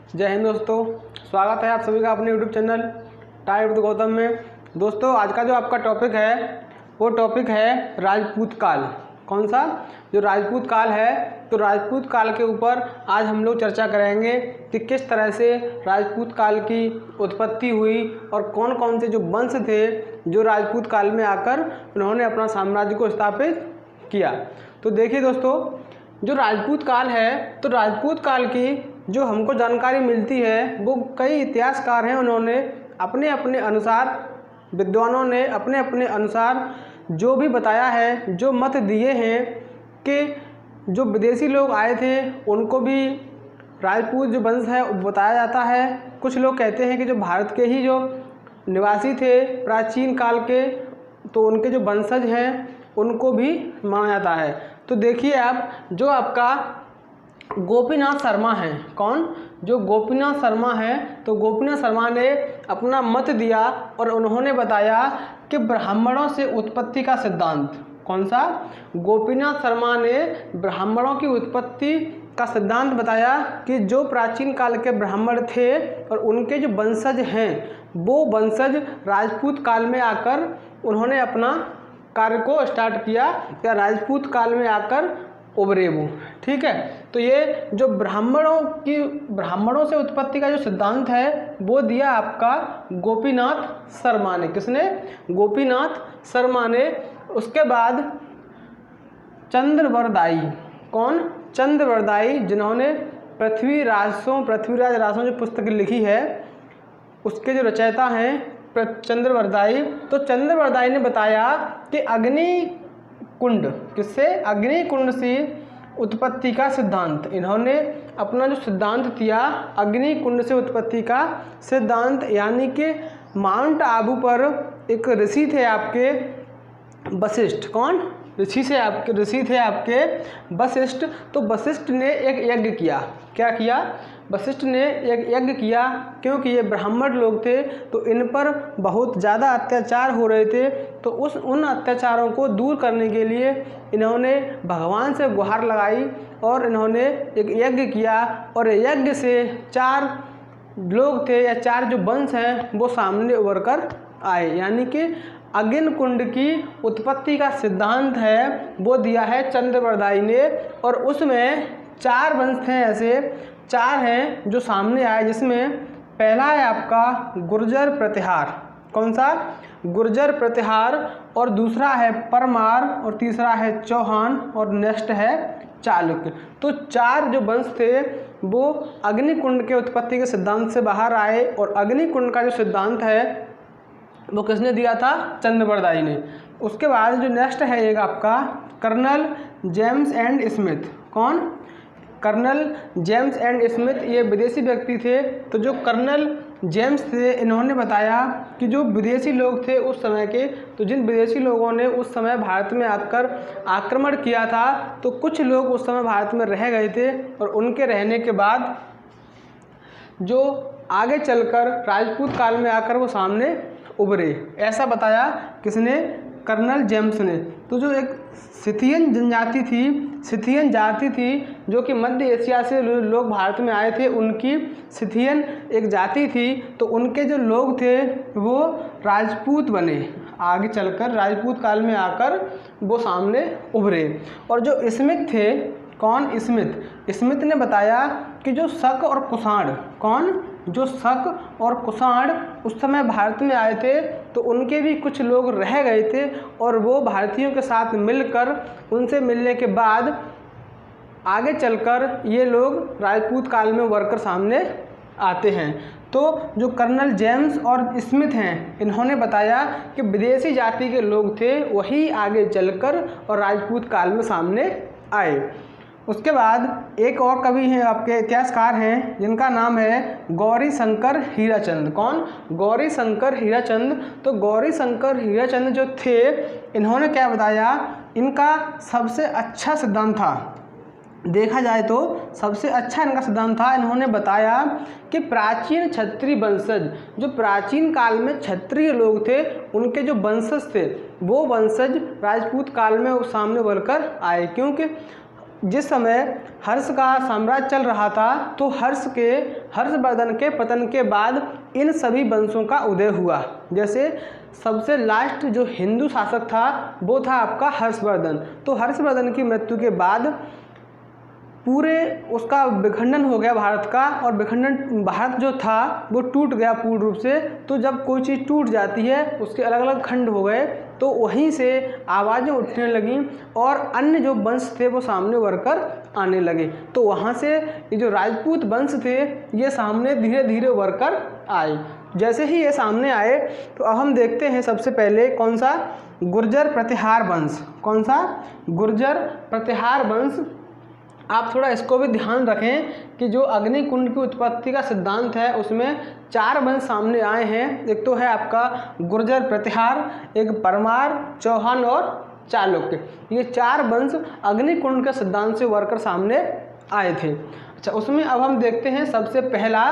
जय हिंद दोस्तों, स्वागत है आप सभी का अपने YouTube channel type with Gautam में। दोस्तों आज का जो आपका टॉपिक है वो टॉपिक है राजपूत काल। कौन सा? जो राजपूत काल है। तो राजपूत काल के ऊपर आज हम लोग चर्चा करेंगे कि किस तरह से राजपूत काल की उत्पत्ति हुई और कौन कौन से जो वंश थे जो राजपूत काल में आकर उन्होंने अपना साम्राज्य को स्थापित किया। तो देखिए दोस्तों, जो राजपूत काल है तो राजपूत काल की जो हमको जानकारी मिलती है वो कई इतिहासकार हैं, उन्होंने अपने अपने अनुसार, विद्वानों ने अपने अपने अनुसार जो भी बताया है, जो मत दिए हैं कि जो विदेशी लोग आए थे उनको भी राजपूत जो वंश है बताया जाता है। कुछ लोग कहते हैं कि जो भारत के ही जो निवासी थे प्राचीन काल के, तो उनके जो वंशज हैं उनको भी माना जाता है। तो देखिए आप, जो आपका गोपीनाथ शर्मा है, कौन? जो गोपीनाथ शर्मा है, तो गोपीनाथ शर्मा ने अपना मत दिया और उन्होंने बताया कि ब्राह्मणों से उत्पत्ति का सिद्धांत। कौन सा? गोपीनाथ शर्मा ने ब्राह्मणों की उत्पत्ति का सिद्धांत बताया कि जो प्राचीन काल के ब्राह्मण थे और उनके जो वंशज हैं वो वंशज राजपूत काल में आकर उन्होंने अपना कार्य को स्टार्ट किया या राजपूत काल में आकर उभरे वो। ठीक है, तो ये जो ब्राह्मणों से उत्पत्ति का जो सिद्धांत है वो दिया आपका गोपीनाथ शर्मा ने। किसने? राजपूत शर्मा ने। उसके बाद चंद्रवरदाई। कौन? चंद्रवरदाई, जिन्होंने पृथ्वीराज रासों जो पुस्तक लिखी है उसके जो रचयिता हैं चंद्रवरदाई। तो चंद्रवरदाई ने बताया कि अग्निकुंड, किससे? अग्निकुंड से उत्पत्ति का सिद्धांत। इन्होंने अपना जो सिद्धांत दिया अग्निकुंड से उत्पत्ति का सिद्धांत, यानी कि माउंट आबू पर एक ऋषि थे आपके वशिष्ठ। कौन? ऋषि थे आपके वशिष्ठ। तो वशिष्ठ ने एक यज्ञ किया। क्या किया? वशिष्ठ ने एक यज्ञ किया, क्योंकि ये ब्राह्मण लोग थे तो इन पर बहुत ज़्यादा अत्याचार हो रहे थे। तो उन अत्याचारों को दूर करने के लिए इन्होंने भगवान से गुहार लगाई और इन्होंने एक यज्ञ किया और यज्ञ से 4 लोग थे या 4 जो वंश हैं वो सामने उभर कर आए, यानी कि अग्निकुंड की उत्पत्ति का सिद्धांत है वो दिया है चंद्रवरदाई ने। और उसमें 4 वंश हैं, ऐसे 4 हैं जो सामने आए, जिसमें पहला है आपका गुर्जर प्रतिहार। कौन सा? गुर्जर प्रतिहार। और दूसरा है परमार और तीसरा है चौहान और नेक्स्ट है चालुक्य। तो 4 जो वंश थे वो अग्निकुंड के उत्पत्ति के सिद्धांत से बाहर आए और अग्निकुंड का जो सिद्धांत है वो किसने दिया था? चंद्रवरदाई ने। उसके बाद जो नेक्स्ट है एक आपका कर्नल जेम्स एंड स्मिथ। कौन? कर्नल जेम्स एंड स्मिथ, ये विदेशी व्यक्ति थे। तो जो कर्नल जेम्स थे इन्होंने बताया कि जो विदेशी लोग थे उस समय के, तो जिन विदेशी लोगों ने उस समय भारत में आकर आक्रमण किया था तो कुछ लोग उस समय भारत में रह गए थे और उनके रहने के बाद जो आगे चलकर राजपूत काल में आकर वो सामने उभरे, ऐसा बताया किसने? कर्नल जेम्स ने। तो जो एक सिथियन जाति थी जो कि मध्य एशिया से लोग भारत में आए थे, उनकी सिथियन एक जाति थी। तो उनके जो लोग थे वो राजपूत बने, आगे चलकर राजपूत काल में आकर वो सामने उभरे। और जो स्मिथ थे, कौन? स्मिथ ने बताया कि जो शक और कुषाण, कौन? जो शक और कुषाण उस समय भारत में आए थे तो उनके भी कुछ लोग रह गए थे और वो भारतीयों के साथ मिलकर उनसे मिलने के बाद आगे चलकर ये लोग राजपूत काल में उभरकर सामने आते हैं। तो जो कर्नल जेम्स और स्मिथ हैं इन्होंने बताया कि विदेशी जाति के लोग थे वही आगे चलकर और राजपूत काल में सामने आए। उसके बाद एक और कवि हैं आपके, इतिहासकार हैं, जिनका नाम है गौरीशंकर हीराचंद। कौन? गौरीशंकर हीराचंद। तो गौरीशंकर हीराचंद जो थे इन्होंने क्या बताया? इनका सबसे अच्छा सिद्धांत था, देखा जाए तो सबसे अच्छा इनका सिद्धांत था। इन्होंने बताया कि प्राचीन क्षत्रिय वंशज, जो प्राचीन काल में क्षत्रिय लोग थे उनके जो वंशज थे वो वंशज राजपूत काल में सामने उभर कर आए, क्योंकि जिस समय हर्ष का साम्राज्य चल रहा था तो हर्षवर्धन के पतन के बाद इन सभी वंशों का उदय हुआ। जैसे सबसे लास्ट जो हिंदू शासक था वो था आपका हर्षवर्धन। तो हर्षवर्धन की मृत्यु के बाद पूरे उसका विखंडन हो गया भारत का, और भारत जो था वो टूट गया पूर्ण रूप से। तो जब कोई चीज़ टूट जाती है उसके अलग अलग खंड हो गए, तो वहीं से आवाज़ें उठने लगीं और अन्य जो वंश थे वो सामने उभर कर आने लगे। तो वहाँ से ये जो राजपूत वंश थे ये सामने धीरे धीरे उभर कर आए। जैसे ही ये सामने आए तो अब हम देखते हैं सबसे पहले कौन सा, गुर्जर प्रतिहार वंश। कौन सा, गुर्जर प्रतिहार वंश। आप थोड़ा इसको भी ध्यान रखें कि जो अग्निकुंड की उत्पत्ति का सिद्धांत है उसमें 4 वंश सामने आए हैं। एक तो है आपका गुर्जर प्रतिहार, एक परमार, चौहान और चालुक्य। ये 4 वंश अग्निकुंड के सिद्धांत से उभर कर सामने आए थे। अच्छा, उसमें अब हम देखते हैं सबसे पहला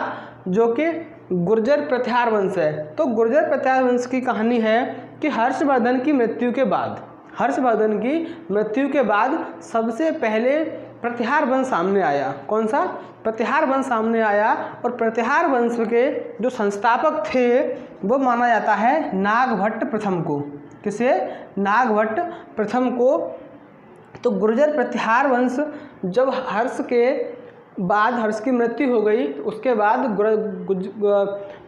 जो कि गुर्जर प्रतिहार वंश है। तो गुर्जर प्रतिहार वंश की कहानी है कि हर्षवर्धन की मृत्यु के बाद सबसे पहले प्रतिहार वंश सामने आया। कौन सा, प्रतिहार वंश सामने आया। और प्रतिहार वंश के जो संस्थापक थे वो माना जाता है नागभट्ट प्रथम को। किसे, नागभट्ट प्रथम को। तो गुर्जर प्रतिहार वंश जब हर्ष की मृत्यु हो गई तो उसके बाद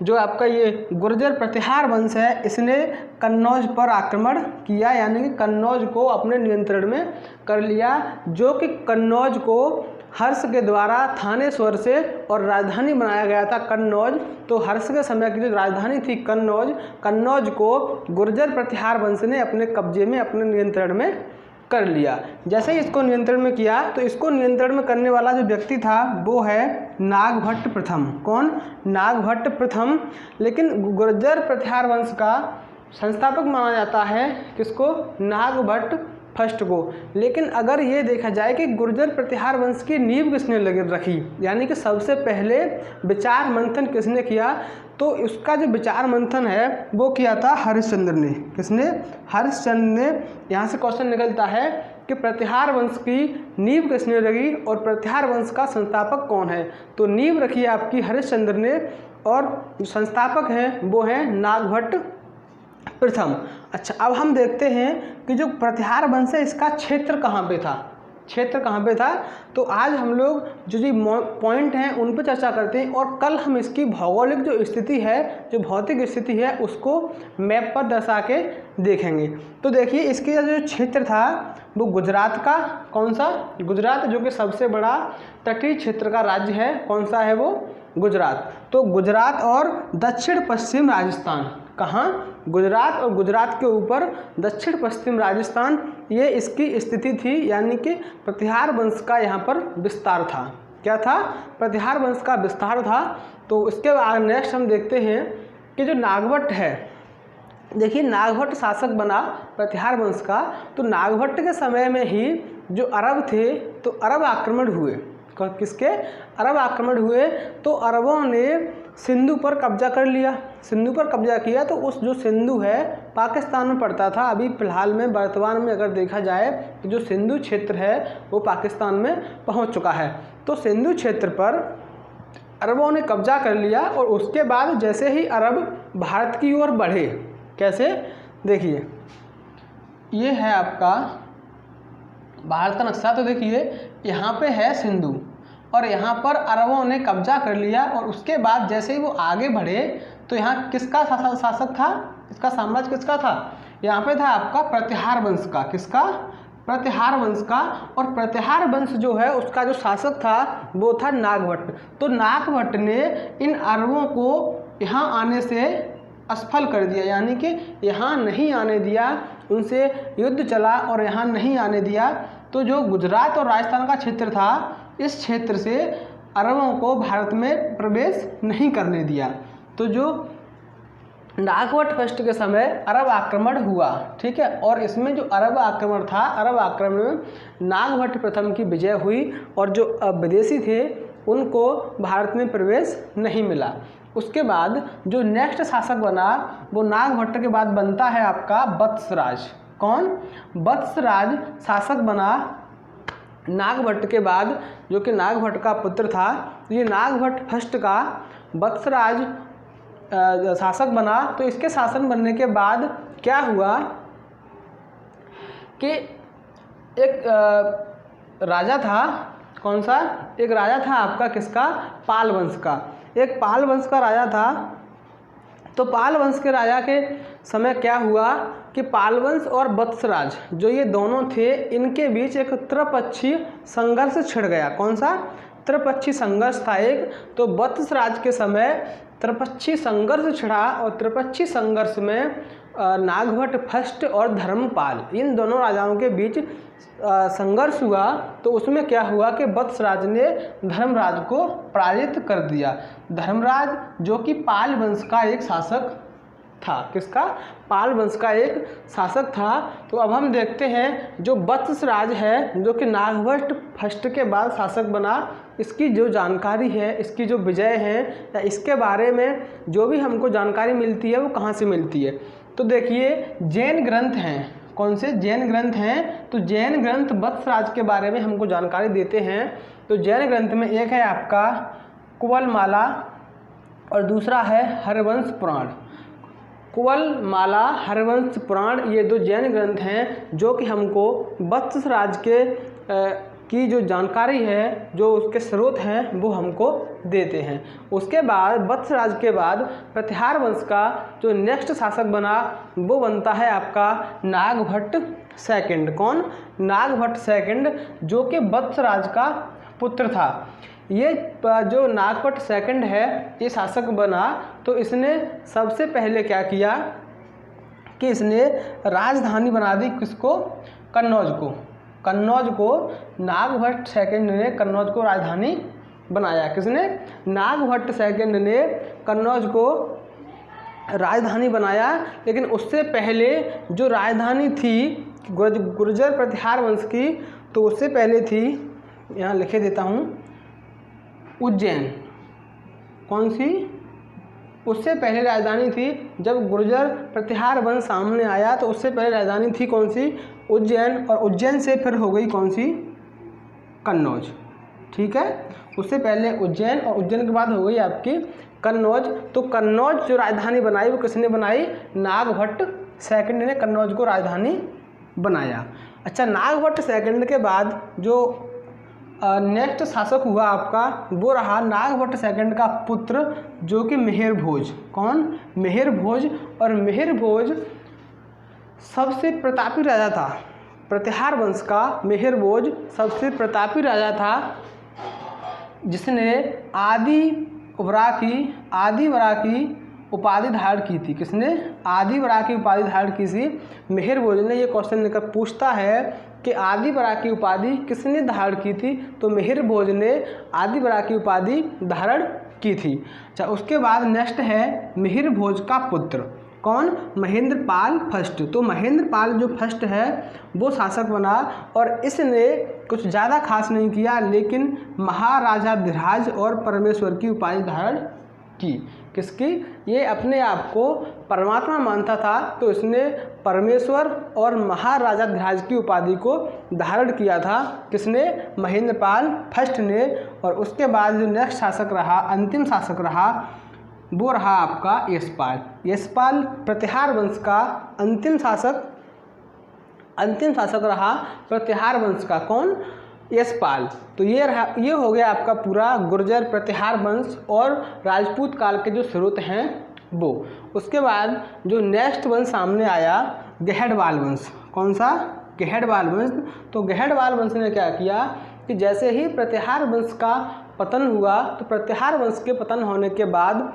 जो आपका ये गुर्जर प्रतिहार वंश है इसने कन्नौज पर आक्रमण किया, यानी कि कन्नौज को अपने नियंत्रण में कर लिया। जो कि कन्नौज को हर्ष के द्वारा थानेश्वर से और राजधानी बनाया गया था कन्नौज। तो हर्ष के समय की जो राजधानी थी कन्नौज को गुर्जर प्रतिहार वंश ने अपने कब्जे में, अपने नियंत्रण में कर लिया। जैसे ही इसको नियंत्रण में किया तो इसको नियंत्रण में करने वाला जो व्यक्ति था वो है नागभट्ट प्रथम। कौन, नागभट्ट प्रथम। लेकिन गुर्जर प्रतिहार वंश का संस्थापक माना जाता है किसको, नागभट्ट फर्स्ट को। लेकिन अगर ये देखा जाए कि गुर्जर प्रतिहार वंश की नींव किसने रखी, यानी कि सबसे पहले विचार मंथन किसने किया, तो उसका जो विचार मंथन है वो किया था हरिश्चंद्र ने। किसने, हरिश्चंद्र ने। यहाँ से क्वेश्चन निकलता है कि प्रतिहार वंश की नींव किसने रखी और प्रतिहार वंश का संस्थापक कौन है। तो नींव रखी है आपकी हरिश्चंद्र ने और जो संस्थापक हैं वो हैं नागभट्ट प्रथम। अच्छा, अब हम देखते हैं कि जो प्रतिहार वंश है इसका क्षेत्र कहाँ पे था। तो आज हम लोग जो पॉइंट हैं उन पर चर्चा करते हैं और कल हम इसकी भौगोलिक जो स्थिति है, जो भौतिक स्थिति है उसको मैप पर दर्शा के देखेंगे। तो देखिए इसका जो क्षेत्र था वो गुजरात का, कौन सा, गुजरात, जो कि सबसे बड़ा तटीय क्षेत्र का राज्य है। कौन सा है वो, गुजरात। तो गुजरात और दक्षिण पश्चिम राजस्थान, कहाँ, गुजरात और गुजरात के ऊपर दक्षिण पश्चिम राजस्थान, ये इसकी स्थिति थी। यानी कि प्रतिहार वंश का यहाँ पर विस्तार था। क्या था, प्रतिहार वंश का विस्तार था। तो इसके बाद नेक्स्ट हम देखते हैं कि जो नागभट्ट है, देखिए नागभट्ट शासक बना प्रतिहार वंश का। तो नागभट्ट के समय में ही जो अरब थे तो अरब आक्रमण हुए। किसके, अरब आक्रमण हुए। तो अरबों ने सिंधु पर कब्जा कर लिया। सिंधु पर कब्जा किया तो उस जो सिंधु है पाकिस्तान में पड़ता था। अभी फ़िलहाल में वर्तमान में अगर देखा जाए तो जो सिंधु क्षेत्र है वो पाकिस्तान में पहुंच चुका है। तो सिंधु क्षेत्र पर अरबों ने कब्जा कर लिया और उसके बाद जैसे ही अरब भारत की ओर बढ़े, कैसे, देखिए ये है आपका भारत का नक्शा। तो देखिए यहाँ पे है सिंधु और यहाँ पर अरबों ने कब्जा कर लिया और उसके बाद जैसे ही वो आगे बढ़े तो यहाँ किसका शासक था, इसका साम्राज्य किसका था, यहाँ पे था आपका प्रतिहार वंश का। किसका, प्रतिहार वंश का। और प्रतिहार वंश जो है उसका जो शासक था वो था नागभट्ट। तो नागभट्ट ने इन अरबों को यहाँ आने से असफल कर दिया, यानी कि यहाँ नहीं आने दिया, उनसे युद्ध चला और यहाँ नहीं आने दिया। तो जो गुजरात और राजस्थान का क्षेत्र था इस क्षेत्र से अरबों को भारत में प्रवेश नहीं करने दिया। तो जो नागभट्ट फर्स्ट के समय अरब आक्रमण हुआ, ठीक है, और इसमें जो अरब आक्रमण था, अरब आक्रमण में नागभट्ट प्रथम की विजय हुई और जो विदेशी थे उनको भारत में प्रवेश नहीं मिला। उसके बाद जो नेक्स्ट शासक बना वो नागभट्ट के बाद बनता है आपका वत्सराज। कौन, वत्सराज शासक बना नागभट्ट के बाद जो कि नागभट्ट का पुत्र था, ये नागभट्ट फर्स्ट का वत्सराज शासक बना। तो इसके शासन बनने के बाद क्या हुआ कि एक राजा था, कौन सा, एक राजा था आपका किसका, पाल वंश का। एक पाल वंश का राजा था। तो पाल वंश के राजा के समय क्या हुआ कि पाल वंश और वत्सराज जो ये दोनों थे, इनके बीच एक त्रिपक्षीय संघर्ष छिड़ गया। कौन सा त्रिपक्षीय संघर्ष था एक। तो वत्सराज के समय त्रिपक्षीय संघर्ष छिड़ा और त्रिपक्षीय संघर्ष में नागभट्ट फर्स्ट और धर्मपाल, इन दोनों राजाओं के बीच संघर्ष हुआ। तो उसमें क्या हुआ कि वत्सराज ने धर्मराज को पराजित कर दिया। धर्मराज जो कि पाल वंश का एक शासक था, किसका, पाल वंश का एक शासक था। तो अब हम देखते हैं जो वत्सराज है जो कि नागभट्ट फर्स्ट के बाद शासक बना, इसकी जो जानकारी है, इसकी जो विजय है या इसके बारे में जो भी हमको जानकारी मिलती है वो कहाँ से मिलती है। तो देखिए जैन ग्रंथ हैं, कौन से जैन ग्रंथ हैं। तो जैन ग्रंथ वत्सराज के बारे में हमको जानकारी देते हैं। तो जैन ग्रंथ में एक है आपका कुवलमाला और दूसरा है हरवंश पुराण। कुवलमाला, हरवंश पुराण, ये दो जैन ग्रंथ हैं जो कि हमको वत्सराज के की जो जानकारी है, जो उसके स्रोत हैं, वो हमको देते हैं। उसके बाद वत्सराज के बाद प्रतिहार वंश का जो नेक्स्ट शासक बना वो बनता है आपका नागभट्ट सेकंड। कौन, नागभट्ट सेकंड, जो कि वत्सराज का पुत्र था। ये जो नागभट्ट सेकंड है ये शासक बना। तो इसने सबसे पहले क्या किया कि इसने राजधानी बना दी, किसको, कन्नौज को। कन्नौज को नागभट्ट सेकंड ने कन्नौज को राजधानी बनाया। किसने, नागभट्ट सेकंड ने कन्नौज को राजधानी बनाया। लेकिन उससे पहले जो राजधानी थी गुर्जर प्रतिहार वंश की, तो उससे पहले थी, यहाँ लिखे देता हूँ, उज्जैन। कौन सी, उससे पहले राजधानी थी, जब गुर्जर प्रतिहार वंश सामने आया तो उससे पहले राजधानी थी कौन सी, उज्जैन। और उज्जैन से फिर हो गई कौन सी, कन्नौज। ठीक है, उससे पहले उज्जैन और उज्जैन के बाद हो गई आपकी कन्नौज। तो कन्नौज जो राजधानी बनाई वो किसने बनाई, नागभट्ट सेकंड ने कन्नौज को राजधानी बनाया। अच्छा, नागभट्ट सेकंड के बाद जो नेक्स्ट शासक हुआ आपका वो रहा नागभट्ट सेकंड का पुत्र जो कि मिहिर भोज। कौन, मिहिर भोज। और मिहिर भोज सबसे प्रतापी राजा था, प्रतिहार वंश का मिहिर भोज सबसे प्रतापी राजा था, जिसने आदिवरा की उपाधि धारण की थी। किसने, आदिवरा की उपाधि धारण की थी, मिहिर भोज ने। ये क्वेश्चन लेकर पूछता है कि आदिवरा की उपाधि किसने धारण की थी, तो मिहिर भोज ने आदिवरा की उपाधि धारण की थी। अच्छा, उसके बाद नेक्स्ट है मिहिर भोज का पुत्र। कौन, महेंद्रपाल फर्स्ट। तो महेंद्रपाल जो फर्स्ट है वो शासक बना और इसने कुछ ज़्यादा खास नहीं किया, लेकिन महाराजाधिराज और परमेश्वर की उपाधि धारण की। किसकी, ये अपने आप को परमात्मा मानता था, तो इसने परमेश्वर और महाराजाधिराज की उपाधि को धारण किया था। किसने, महेंद्रपाल फर्स्ट ने। और उसके बाद जो नेक्स्ट शासक रहा, अंतिम शासक रहा, वो रहा आपका यशपाल। यशपाल प्रतिहार वंश का अंतिम शासक रहा प्रतिहार वंश का। कौन, यशपाल। तो ये हो गया आपका पूरा गुर्जर प्रतिहार वंश और राजपूत काल के जो स्रोत हैं वो। उसके बाद जो नेक्स्ट वंश सामने आया गहड़वाल वंश। कौन सा, गहड़वाल वंश। तो गहड़वाल वंश ने क्या किया कि जैसे ही प्रतिहार वंश का पतन हुआ, तो प्रतिहार वंश के पतन होने के बाद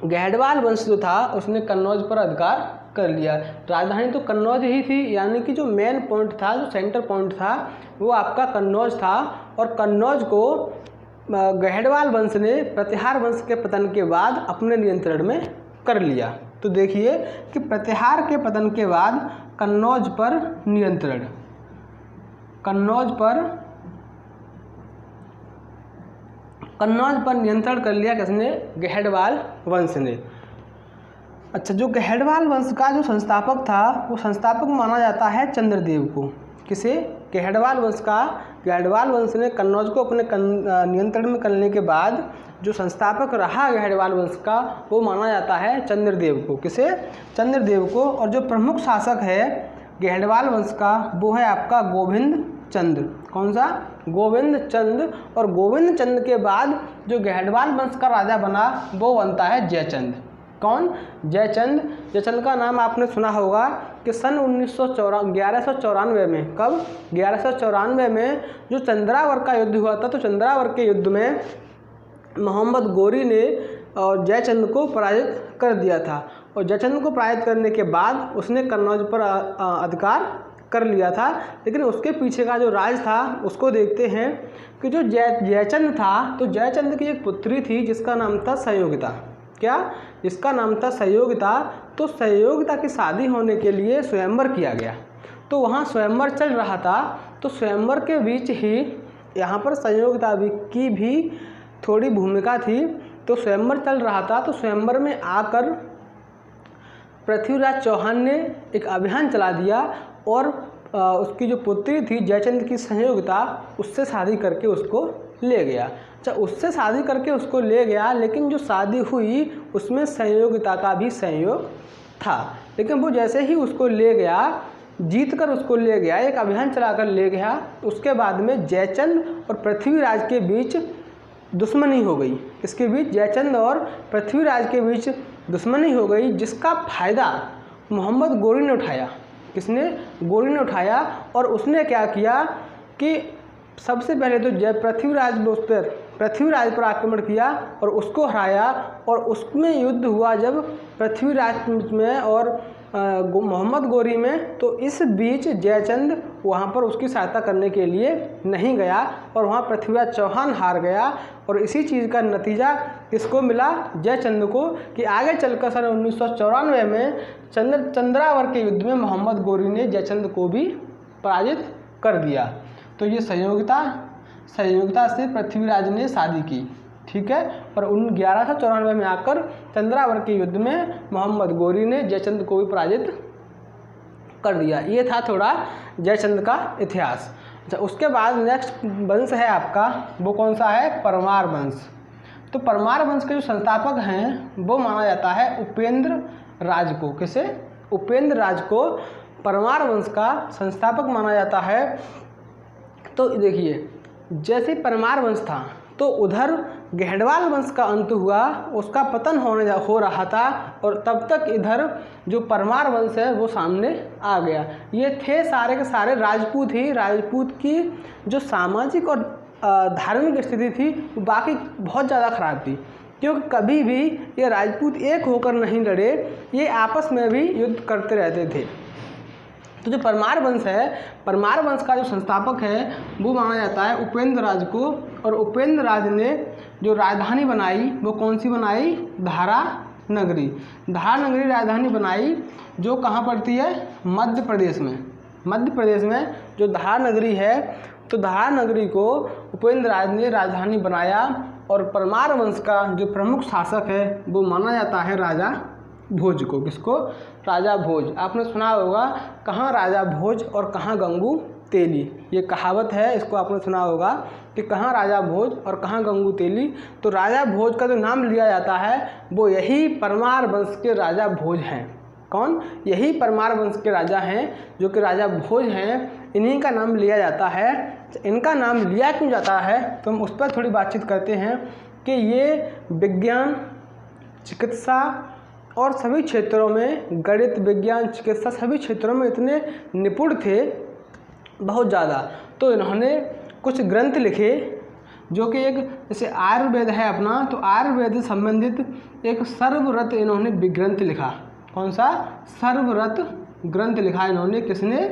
गहड़वाल वंश जो था उसने कन्नौज पर अधिकार कर लिया। राजधानी तो कन्नौज ही थी, यानी कि जो मेन पॉइंट था, जो सेंटर पॉइंट था, वो आपका कन्नौज था। और कन्नौज को गहड़वाल वंश ने प्रतिहार वंश के पतन के बाद अपने नियंत्रण में कर लिया। तो देखिए कि प्रतिहार के पतन के बाद कन्नौज पर नियंत्रण कर लिया किसने, गहड़वाल वंश ने। अच्छा, जो गहड़वाल वंश का जो संस्थापक था वो संस्थापक माना जाता है चंद्रदेव को। किसे, गैहडवाल वंश ने कन्नौज को अपने नियंत्रण में करने के बाद जो संस्थापक रहा गैहडवाल वंश का, वो माना जाता है चंद्रदेव को। किसे? चंद्रदेव को। और जो प्रमुख शासक है गैहडवाल वंश का, वो है आपका गोविंद चंद्र। कौन सा? गोविंद चंद्र। और गोविंद चंद्र के बाद जो गैहडवाल वंश का राजा बना वो बनता है जयचंद। कौन? जयचंद। जयचंद का नाम आपने सुना होगा कि सन 1194 में, कब? 1194 में जो चंद्रावर का युद्ध हुआ था, तो चंद्रावर के युद्ध में मोहम्मद गोरी ने जयचंद को पराजित कर दिया था। और जयचंद को पराजित करने के बाद उसने कन्नौज पर अधिकार कर लिया था। लेकिन उसके पीछे का जो राज था उसको देखते हैं कि जो जयचंद था, तो जयचंद की एक पुत्री थी जिसका नाम था संयोगिता। क्या? जिसका नाम था संयोगिता। तो संयोगिता की शादी होने के लिए स्वयंवर किया गया। तो वहाँ स्वयंवर चल रहा था, तो स्वयंवर के बीच ही यहाँ पर संयोगिता की भी थोड़ी भूमिका थी। तो स्वयंवर चल रहा था, तो स्वयंवर में आकर पृथ्वीराज चौहान ने एक अभियान चला दिया और उसकी जो पुत्री थी जयचंद की संयोगिता, उससे शादी करके उसको ले गया। अच्छा, उससे शादी करके उसको ले गया, लेकिन जो शादी हुई उसमें संयोगिता का भी संयोग था। लेकिन वो जैसे ही उसको ले गया, जीत कर उसको ले गया, एक अभियान चलाकर ले गया, उसके बाद में जयचंद और पृथ्वीराज के बीच दुश्मनी हो गई। किसके बीच? जयचंद और पृथ्वीराज के बीच दुश्मनी हो गई, जिसका फ़ायदा मोहम्मद गोरी ने उठाया। किसने? गोरी ने उठाया। और उसने क्या किया कि सबसे पहले तो पृथ्वीराज पर आक्रमण किया और उसको हराया। और उसमें युद्ध हुआ जब पृथ्वीराज में और मोहम्मद गोरी में, तो इस बीच जयचंद वहाँ पर उसकी सहायता करने के लिए नहीं गया और वहाँ पृथ्वीराज चौहान हार गया। और इसी चीज़ का नतीजा किसको मिला? जयचंद को, कि आगे चलकर सन 1994 में चंद्रावर के युद्ध में मोहम्मद गोरी ने जयचंद को भी पराजित कर दिया। तो ये संयोगिता से पृथ्वीराज ने शादी की। ठीक है। और 1194 में आकर चंद्रावर के युद्ध में मोहम्मद गोरी ने जयचंद को भी पराजित कर दिया। ये था थोड़ा जयचंद का इतिहास। अच्छा, उसके बाद नेक्स्ट वंश है आपका, वो कौन सा है? परमार वंश। तो परमार वंश के जो संस्थापक हैं वो माना जाता है उपेंद्र राज को। किसे? उपेंद्र राज को परमार वंश का संस्थापक माना जाता है। तो देखिए, जैसे परमार वंश था तो उधर गैहडवाल वंश का अंत हुआ, उसका पतन हो रहा था, और तब तक इधर जो परमार वंश है वो सामने आ गया। ये थे सारे के सारे राजपूत ही। राजपूत की जो सामाजिक और धार्मिक स्थिति थी वो बाकी बहुत ज़्यादा ख़राब थी, क्योंकि कभी भी ये राजपूत एक होकर नहीं लड़े, ये आपस में भी युद्ध करते रहते थे। तो जो परमार वंश है, परमार वंश का जो संस्थापक है वो माना जाता है उपेंद्र राज को। और उपेंद्र राज ने जो राजधानी बनाई वो कौन सी बनाई? धारा नगरी। धारा नगरी राजधानी बनाई, जो कहाँ पड़ती है? मध्य प्रदेश में। मध्य प्रदेश में जो धारा नगरी है, तो धारा नगरी को उपेंद्र राज ने राजधानी बनाया। और परमार वंश का जो प्रमुख शासक है वो माना जाता है राजा भोज को। किसको? राजा भोज। आपने सुना होगा, कहाँ राजा भोज और कहाँ गंगू तेली, ये कहावत है, इसको आपने सुना होगा कि कहाँ राजा भोज और कहाँ गंगू तेली। तो राजा भोज का जो नाम लिया जाता है वो यही परमार वंश के राजा भोज हैं। कौन? यही परमार वंश के राजा हैं, जो कि राजा भोज हैं, इन्हीं का नाम लिया जाता है। इनका नाम लिया क्यों जाता है तो हम उस पर थोड़ी बातचीत करते हैं कि ये विज्ञान, चिकित्सा और सभी क्षेत्रों में, गणित, विज्ञान, चिकित्सा सभी क्षेत्रों में इतने निपुण थे, बहुत ज़्यादा। तो इन्होंने कुछ ग्रंथ लिखे, जो कि एक जैसे आयुर्वेद है अपना, तो आयुर्वेद से संबंधित एक सर्वरत इन्होंने ग्रंथ लिखा। कौन सा? सर्वरत ग्रंथ लिखा इन्होंने। किसने?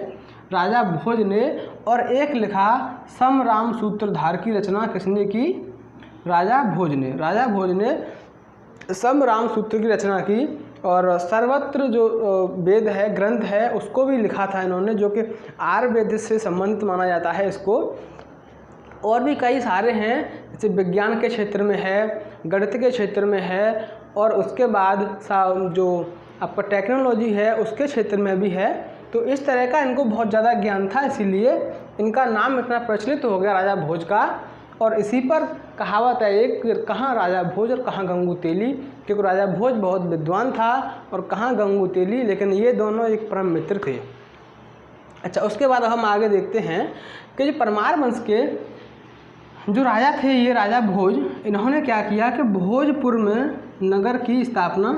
राजा भोज ने। और एक लिखा समराम सूत्रधार की रचना किसने की? राजा भोज ने। राजा भोज ने समराम सूत्र की रचना की। और सर्वत्र जो वेद है, ग्रंथ है, उसको भी लिखा था इन्होंने, जो कि आयुर्वेद से संबंधित माना जाता है इसको। और भी कई सारे हैं, जैसे विज्ञान के क्षेत्र में है, गणित के क्षेत्र में है, और उसके बाद जो आपका टेक्नोलॉजी है उसके क्षेत्र में भी है। तो इस तरह का इनको बहुत ज़्यादा ज्ञान था, इसीलिए इनका नाम इतना प्रचलित हो गया राजा भोज का, और इसी पर कहावत है एक कि कहाँ राजा भोज और कहाँ गंगू तेली, क्योंकि राजा भोज बहुत विद्वान था और कहाँ गंगू तेली, लेकिन ये दोनों एक परम मित्र थे। अच्छा, उसके बाद हम आगे देखते हैं कि जो परमार वंश के जो राजा थे, ये राजा भोज, इन्होंने क्या किया कि भोजपुर में नगर की स्थापना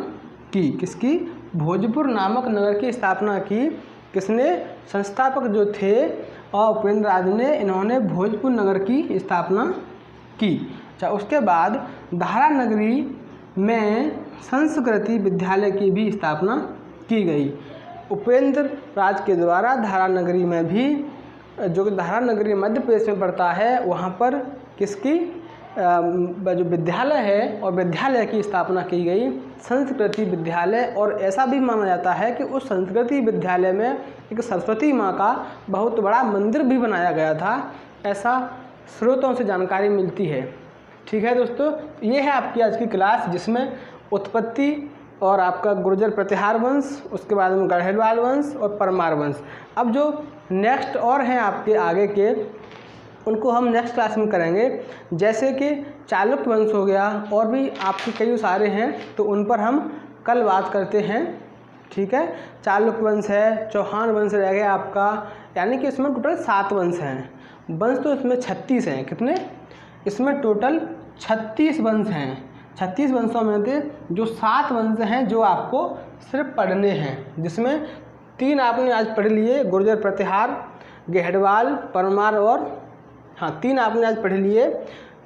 की। किसकी? भोजपुर नामक नगर की स्थापना की। किसने? संस्थापक जो थे और उपेंद्र राज ने, इन्होंने भोजपुर नगर की स्थापना की। अच्छा, उसके बाद धारा नगरी में संस्कृति विद्यालय की भी स्थापना की गई। उपेंद्र राज के द्वारा धारा नगरी में भी, जो धारा नगरी मध्य प्रदेश में पड़ता है, वहाँ पर किसकी जो विद्यालय है और विद्यालय की स्थापना की गई, संस्कृति विद्यालय। और ऐसा भी माना जाता है कि उस संस्कृति विद्यालय में एक सरस्वती माँ का बहुत बड़ा मंदिर भी बनाया गया था, ऐसा स्रोतों से जानकारी मिलती है। ठीक है दोस्तों, ये है आपकी आज की क्लास, जिसमें उत्पत्ति और आपका गुर्जर प्रतिहार वंश, उसके बाद में गढ़वाल वंश और परमार वंश। अब जो नेक्स्ट और हैं आपके आगे के, उनको हम नेक्स्ट क्लास में करेंगे। जैसे कि चालुक्य वंश हो गया, और भी आपके कई सारे हैं, तो उन पर हम कल बात करते हैं। ठीक है, चालुक्य वंश है, चौहान वंश रह गया आपका, यानी कि इसमें टोटल 7 वंश हैं। वंश तो इसमें 36 हैं। कितने? इसमें टोटल 36 वंश हैं। 36 वंशों में से जो 7 वंश हैं जो आपको सिर्फ पढ़ने हैं, जिसमें 3 आपने आज पढ़ लिए, गुर्जर प्रतिहार, गढ़वाल, परमार, और 3 आपने आज पढ़ लिए,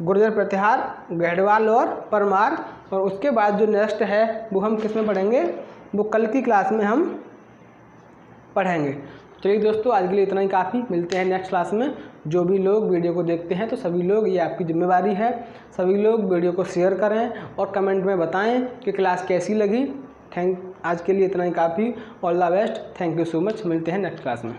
गुर्जर प्रतिहार, गढ़वाल और परमार। और उसके बाद जो नेक्स्ट है वो हम किस में पढ़ेंगे, वो कल की क्लास में हम पढ़ेंगे। चलिए दोस्तों, आज के लिए इतना ही काफ़ी। मिलते हैं नेक्स्ट क्लास में। जो भी लोग वीडियो को देखते हैं, तो सभी लोग, ये आपकी जिम्मेवारी है, सभी लोग वीडियो को शेयर करें और कमेंट में बताएं कि क्लास कैसी लगी। आज के लिए इतना ही काफ़ी। All the best, thank you so much. मिलते हैं नेक्स्ट क्लास में।